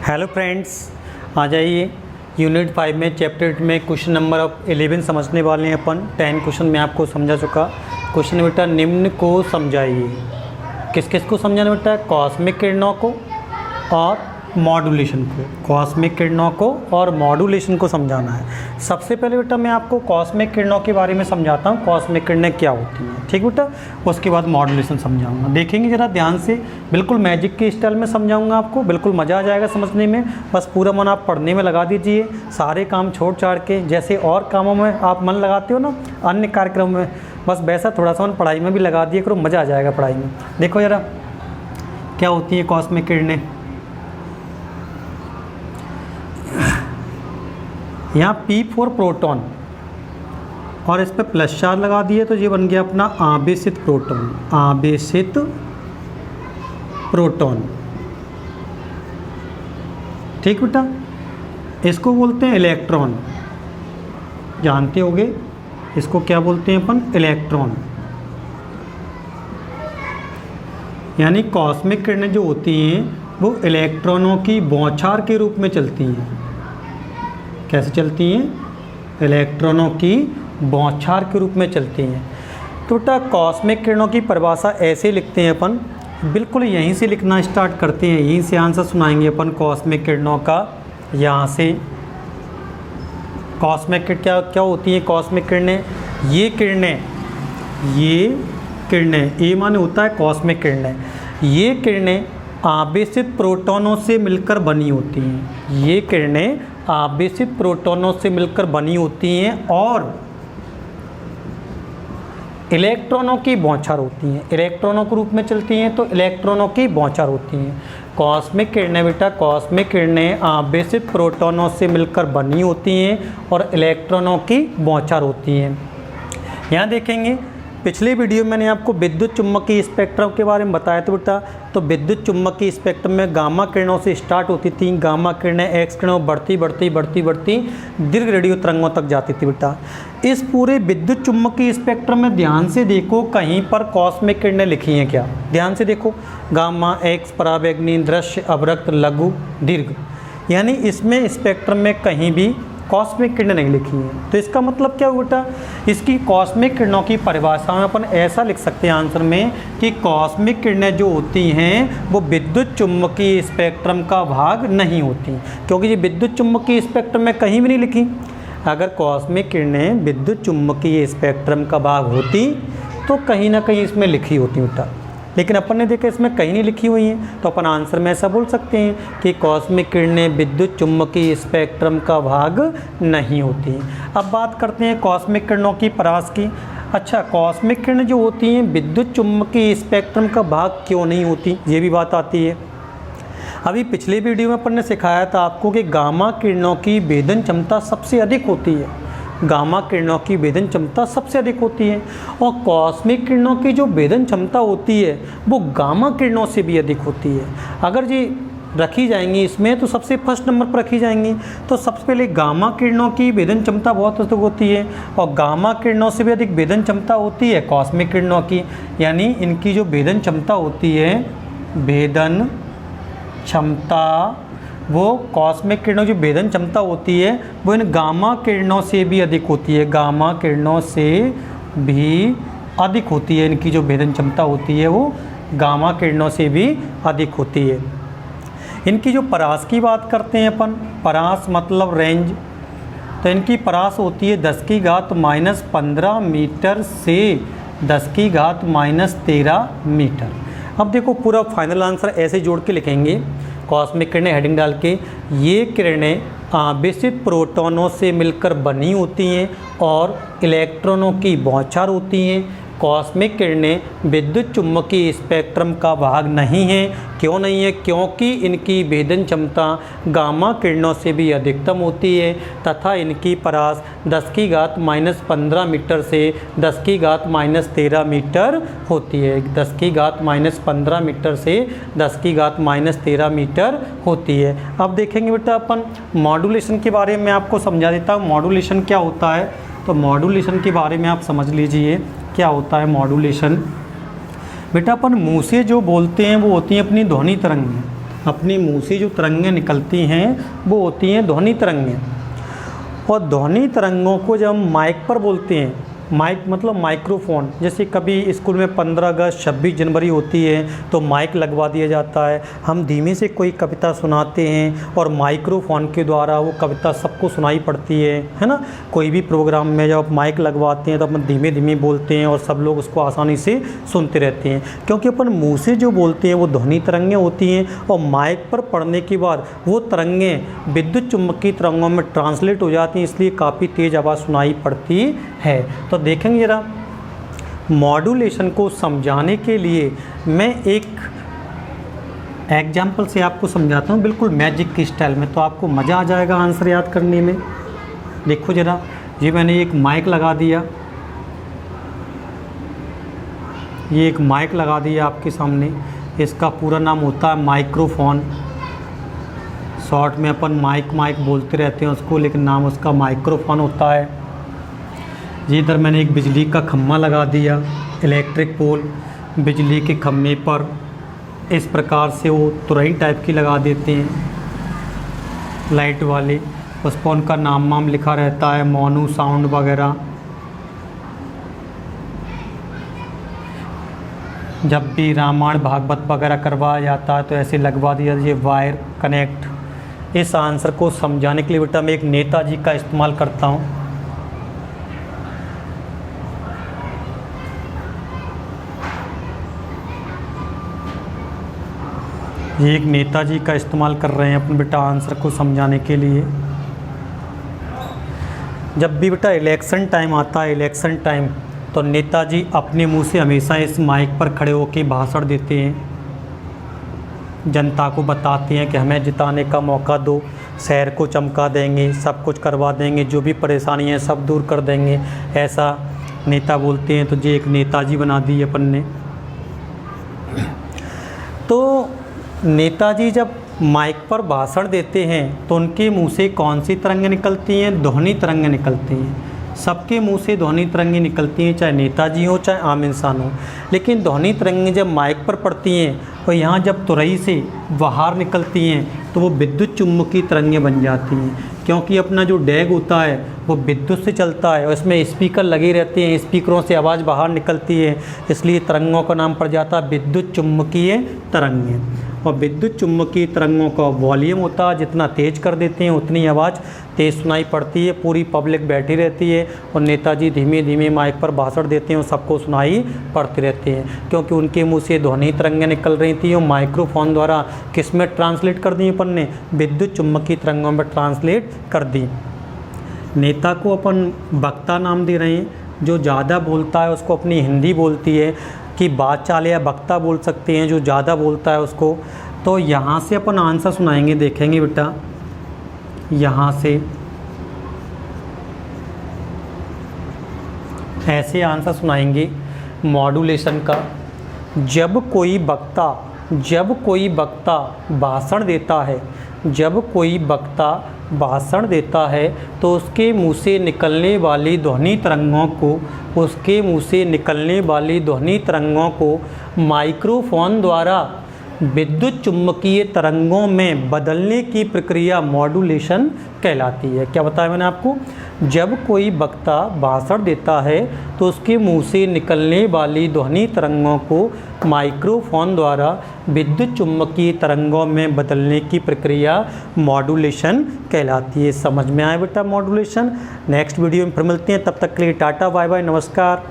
Hello friends, आ जाइए unit 5 में chapter 8 में क्वेश्चन नंबर 11 समझने वाले हैं अपन। 10 क्वेश्चन मैं आपको समझा चुका। क्वेश्चन बेटा निम्न को समझाइए। किस किस को समझाना बेटा? कॉस्मिक किरणों को और मॉड्यूलेशन को। कॉस्मिक किरणों को और मॉड्यूलेशन को समझाना है। सबसे पहले बेटा मैं आपको कॉस्मिक किरणों के बारे में समझाता हूँ, कॉस्मिक किरणें क्या होती हैं, ठीक बेटा। उसके बाद मॉड्यूलेशन समझाऊंगा। देखेंगे ज़रा ध्यान से, बिल्कुल मैजिक के स्टाइल में समझाऊंगा आपको, बिल्कुल मज़ा आ जाएगा समझने में। बस पूरा मन आप पढ़ने में लगा दीजिए, सारे काम छोड़ छाड़ के। जैसे और कामों में आप मन लगाते हो ना, अन्य कार्यक्रम में, बस वैसा थोड़ा सा मन पढ़ाई में भी लगा दिए करो, मज़ा आ जाएगा पढ़ाई में। देखो ज़रा क्या होती है कॉस्मिक किरणें। यहाँ P फॉर प्रोटॉन और इस पर प्लस चार्ज लगा दिए तो ये बन गया अपना आवेशित प्रोटॉन। आवेशित प्रोटॉन, ठीक बेटा। इसको बोलते हैं इलेक्ट्रॉन, जानते होगे इसको क्या बोलते हैं अपन? इलेक्ट्रॉन। यानी कॉस्मिक किरणें जो होती हैं वो इलेक्ट्रॉनों की बौछार के रूप में चलती हैं। कैसे चलती हैं? इलेक्ट्रॉनों की बौछार के रूप में चलती हैं। तो बेटा कॉस्मिक किरणों की परिभाषा ऐसे लिखते हैं अपन, बिल्कुल यहीं से लिखना स्टार्ट करते हैं, यहीं से आंसर सुनाएंगे अपन कॉस्मिक किरणों का। यहाँ से कॉस्मिक क्या क्या होती हैं कॉस्मिक किरणें? ये किरणें, ये माने होता है कॉस्मिक किरणें। ये किरणें आवेशित प्रोटॉनों से मिलकर बनी होती हैं। ये किरणें आवेशित प्रोटॉनों से मिलकर बनी होती हैं और इलेक्ट्रॉनों की बौछार होती हैं। इलेक्ट्रॉनों के रूप में चलती हैं तो इलेक्ट्रॉनों की बौछार होती हैं। कॉस्मिक किरणें बेटा, कॉस्मिक किरणें आवेशित प्रोटॉनों से मिलकर बनी होती हैं और इलेक्ट्रॉनों की बौछार होती हैं। यहाँ देखेंगे पिछले वीडियो में मैंने आपको विद्युत चुम्बकीय स्पेक्ट्रम के बारे में बताया था बेटा। तो विद्युत चुम्बकीय स्पेक्ट्रम में गामा किरणों से स्टार्ट होती थी। गामा किरणें एक्स किरणों बढ़ती दीर्घ रेडियो तरंगों तक जाती थी बेटा। इस पूरे विद्युत चुम्बकीय स्पेक्ट्रम में ध्यान से देखो, कहीं पर कॉस्मिक किरणें लिखी हैं क्या? ध्यान से देखो, गामा, एक्स, परावैंगनी, दृश्य, अवरक्त, लघु, दीर्घ। यानी इसमें स्पेक्ट्रम में कहीं भी कॉस्मिक किरणें नहीं लिखी हैं। तो इसका मतलब क्या हुआ बेटा? इसकी कॉस्मिक किरणों की परिभाषा में अपन ऐसा लिख सकते हैं आंसर में कि कॉस्मिक किरणें जो होती हैं वो विद्युत चुम्बकीय स्पेक्ट्रम का भाग नहीं होती, क्योंकि ये विद्युत चुम्बकीय स्पेक्ट्रम में कहीं भी नहीं लिखी। अगर कॉस्मिक किरणें विद्युत चुम्बकीय स्पेक्ट्रम का भाग होती तो कहीं ना कहीं इसमें लिखी होती बेटा, लेकिन अपन ने देखा इसमें कहीं नहीं लिखी हुई हैं। तो अपन आंसर में ऐसा बोल सकते हैं कि कॉस्मिक किरणें विद्युत चुम्बकीय स्पेक्ट्रम का भाग नहीं होती। अब बात करते हैं कॉस्मिक किरणों की परास की। अच्छा, कॉस्मिक किरणें जो होती हैं विद्युत चुम्बकीय स्पेक्ट्रम का भाग क्यों नहीं होती, ये भी बात आती है। अभी पिछले वीडियो में अपन ने सिखाया था आपको कि गामा किरणों की भेदन क्षमता सबसे अधिक होती है। गामा किरणों की भेदन क्षमता सबसे अधिक होती है और कॉस्मिक किरणों की जो भेदन क्षमता होती है वो गामा किरणों से भी अधिक होती है। अगर जी रखी जाएंगी इसमें तो सबसे फर्स्ट नंबर पर रखी जाएंगी। तो सबसे पहले गामा किरणों की भेदन क्षमता बहुत अधिक होती है और गामा किरणों से भी अधिक भेदन क्षमता होती है कॉस्मिक किरणों की। यानी इनकी जो भेदन क्षमता होती है, भेदन क्षमता, वो कॉस्मिक किरणों की भेदन क्षमता होती है वो इन गामा किरणों से भी अधिक होती है। गामा किरणों से भी अधिक होती है, इनकी जो भेदन क्षमता होती है वो गामा किरणों से भी अधिक होती है। इनकी जो परास की बात करते हैं अपन, परास मतलब रेंज, तो इनकी परास होती है 10⁻⁻15 मीटर से 10⁻⁻13 मीटर। अब देखो पूरा फाइनल आंसर ऐसे जोड़ के लिखेंगे, कॉस्मिक किरणें हेडिंग डाल के। ये किरणें आवेशित प्रोटॉनों से मिलकर बनी होती हैं और इलेक्ट्रॉनों की बौछार होती हैं। कॉस्मिक किरणें विद्युत चुम्बकीय स्पेक्ट्रम का भाग नहीं है। क्यों नहीं है? क्योंकि इनकी भेदन क्षमता गामा किरणों से भी अधिकतम होती है तथा इनकी परास 10⁻⁻15 मीटर से 10⁻⁻13 मीटर होती है। 10⁻⁻15 मीटर से 10⁻⁻13 मीटर होती है। अब देखेंगे बेटा अपन मॉड्यूलेशन के बारे में आपको समझा देता हूँ। मॉड्यूलेशन क्या होता है? तो मॉड्यूलेशन के बारे में आप समझ लीजिए क्या होता है मॉड्यूलेशन। बेटा अपन मुँह से जो बोलते हैं वो होती हैं अपनी ध्वनि तरंग। अपनी मुंह से जो तरंगें निकलती हैं वो होती हैं ध्वनि तरंगें। और ध्वनि तरंगों को जब हम माइक पर बोलते हैं, माइक मतलब माइक्रोफोन, जैसे कभी स्कूल में 15 अगस्त 26 जनवरी होती है तो माइक लगवा दिया जाता है। हम धीमे से कोई कविता सुनाते हैं और माइक्रोफोन के द्वारा वो कविता सबको सुनाई पड़ती है ना। कोई भी प्रोग्राम में जब माइक लगवाते हैं तो अपन धीमे धीमे बोलते हैं और सब लोग उसको आसानी से सुनते रहते हैं, क्योंकि अपन मुँह से जो बोलते हैं वो ध्वनि तरंगें होती हैं और माइक पर पढ़ने के बाद वो तरंगें विद्युत चुम्बकीय तरंगों में ट्रांसलेट हो जाती हैं, इसलिए काफ़ी तेज़ आवाज़ सुनाई पड़ती है। तो देखेंगे जरा, मॉड्यूलेशन को समझाने के लिए मैं एक एग्जाम्पल से आपको समझाता हूँ, बिल्कुल मैजिक की स्टाइल में, तो आपको मज़ा आ जाएगा आंसर याद करने में। देखो जरा, ये मैंने एक माइक लगा दिया, ये एक माइक लगा दिया आपके सामने। इसका पूरा नाम होता है माइक्रोफोन। शॉर्ट में अपन माइक बोलते रहते हैं उसको, लेकिन नाम उसका माइक्रोफोन होता है। ये इधर मैंने एक बिजली का खम्भा लगा दिया, इलेक्ट्रिक पोल। बिजली के खम्भे पर इस प्रकार से वो तुरई टाइप की लगा देते हैं लाइट वाले, उस पर उनका नाम लिखा रहता है, मोनो साउंड वगैरह। जब भी रामायण भागवत वगैरह करवाया जाता है तो ऐसे लगवा दिया ये वायर कनेक्ट। इस आंसर को समझाने के लिए बेटा मैं एक नेताजी का इस्तेमाल करता हूँ। ये एक नेताजी का इस्तेमाल कर रहे हैं अपन बेटा आंसर को समझाने के लिए। जब भी बेटा इलेक्शन टाइम आता है, इलेक्शन टाइम, तो नेताजी अपने मुंह से हमेशा इस माइक पर खड़े होकर भाषण देते हैं, जनता को बताते हैं कि हमें जिताने का मौका दो, शहर को चमका देंगे, सब कुछ करवा देंगे, जो भी परेशानी है सब दूर कर देंगे, ऐसा नेता बोलते हैं। तो ये एक नेताजी बना दी अपन ने। तो नेताजी जब माइक पर भाषण देते हैं तो उनके मुंह से कौन सी तरंगें निकलती हैं? ध्वनि तरंगें निकलती हैं। सबके मुंह से ध्वनि तरंगें निकलती हैं, चाहे नेताजी हो चाहे आम इंसान हो। लेकिन ध्वनि तरंगें जब माइक पर पड़ती हैं और यहाँ जब तुरई से बाहर निकलती हैं तो वो विद्युत चुम्बकीय तरंगें बन जाती हैं, क्योंकि अपना जो डैग होता है वो विद्युत से चलता है और इसमें स्पीकर लगे रहते हैं, स्पीकरों से आवाज़ बाहर निकलती है, इसलिए तरंगों का नाम पड़ जाता है विद्युत चुम्बकीय तरंगें। और विद्युत चुम्बकीय तरंगों का वॉल्यूम होता है, जितना तेज़ कर देते हैं उतनी आवाज़ तेज़ सुनाई पड़ती है, पूरी पब्लिक बैठी रहती है और नेताजी धीमे धीमे माइक पर भाषण देते हैं और सबको सुनाई पड़ते रहते हैं, क्योंकि उनके मुंह से ध्वनि तरंगें निकल रही थी और माइक्रोफोन द्वारा किस में ट्रांसलेट कर दी अपन ने? विद्युत चुम्बकीय तरंगों में ट्रांसलेट कर दी। नेता को अपन वक्ता नाम दे रहे हैं, जो ज़्यादा बोलता है उसको अपनी हिंदी बोलती है कि बात चाल या वक्ता बोल सकते हैं, जो ज़्यादा बोलता है उसको। तो यहाँ से अपन आंसर सुनाएंगे, देखेंगे बेटा, यहाँ से ऐसे आंसर सुनाएंगे मॉड्यूलेशन का। जब कोई वक्ता भाषण देता है, जब कोई वक्ता भाषण देता है तो उसके मुंह से निकलने वाली ध्वनि तरंगों को, उसके मुंह से निकलने वाली ध्वनि तरंगों को माइक्रोफोन द्वारा विद्युत चुम्बकीय तरंगों में बदलने की प्रक्रिया मॉड्यूलेशन कहलाती है। क्या बताया मैंने आपको? जब कोई वक्ता भाषण देता है तो उसके मुंह से निकलने वाली ध्वनि तरंगों को माइक्रोफोन द्वारा विद्युत चुम्बकीय तरंगों में बदलने की प्रक्रिया मॉड्यूलेशन कहलाती है। समझ में आया बेटा मॉड्यूलेशन? नेक्स्ट वीडियो में फिर मिलते हैं, तब तक के लिए टाटा बाय बाय, नमस्कार।